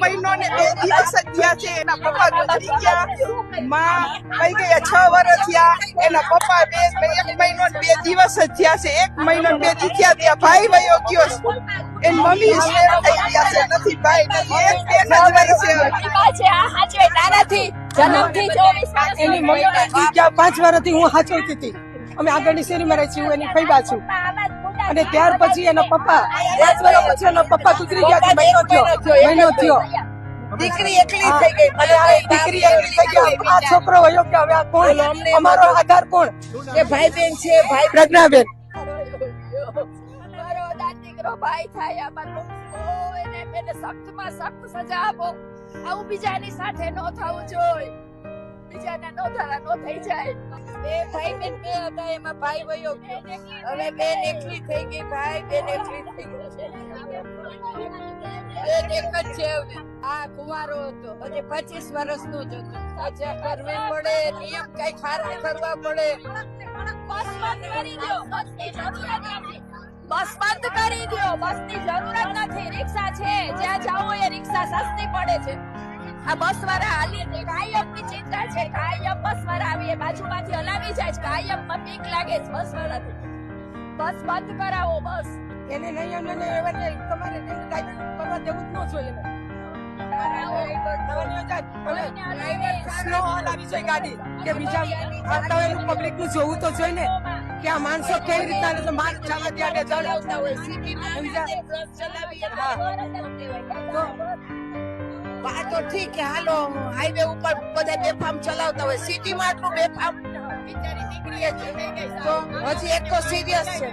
મહિનો ને 2 દિવસ જ થયા છે. એના પપ્પા ગુજરી ગયા, માં થઈ ગયા 6 વર્ષ થયા. એના પપ્પા 1 મહિનો ને 2 દિવસ જ થયા છે. 1 મહિનો ને 2 દી થયા ત્યાં ભાઈ વયો ગયો છે. એની મમ્મી શેર થઈ ગયા છે. નથી ભાઈ નથી, એક બેન જ રહી છે. એની મમ્મી બીજા 5 વર્ષથી હું સાચવતી હતી. અમે આગળની શેરીમાં રહી છીએ, હું એની ફૈબા છું. અને ત્યાર પછી એના પપ્પા 5 વર્ષ પછી એના પપ્પા ગુજરી ગયા. મહિનો થયો દીકરી એકલી થઈ ગઈ. અને આ દીકરી એકલી થઈ ગઈ. આ છોકરો વયો ગયો. હવે આ કોણ? અમારો આધાર કોણ? એ ભાઈ બેન છે. ભાઈ પ્રજ્ઞાબેન ભાઈ થાય એને સખ્તમાં સખ્ત સજા આપો. આવું બીજાની સાથે ન થવું જોઈએ. બીજાને નો થઈ જાય. બે ભાઈ બેન બે હતા, એમાં ભાઈ વયો ગયો. હવે બેન એકલી થઈ ગઈ, ભાઈ બેન એકલી થઈ ગઈ. બેન એક જ છે હવે. આ કુંવારો હતો, હજી 25 વર્ષનો જ હતો. સજા કરવી પડે, નિયમ કઈ ખારા કરવા પડે. બસ બંધ કરી દો. બસ બંધ કરી દો. બસની જરૂરત નથી. રિક્ષા છે, જ્યાં જાવ એ રિક્ષા સસ્તી પડે છે. આ બસ વાળા હાલી કાયમની ચિંતા છે. કાયમ બસ વાળા આવી બાજુમાંથી હલાવી જાય છે. કાયમ બીક લાગે છે બસ વાળાથી. બસ બંધ કરાવો. બસ એને નહીં અને એવાને તમારે કાંઈ કરવા દેવું જ ન જોઈએ એને. સ્લો હલાવી જોઈએ ગાડી કે બીજા આવતા હોય એનું પબ્લિકનું જોવું તો જોઈએ ને કે આ માણસો કેવી રીતના માર્ગ ચાલે ત્યારે ચલાવતા હોય. તો ઠીક છે, હાલો હાઈવે ઉપર બધા બેફામ ચલાવતા હોય. સિટીમાં આટલું બેફામ બિચારી દીકરી તો હજી એક તો સિરિયસ છે.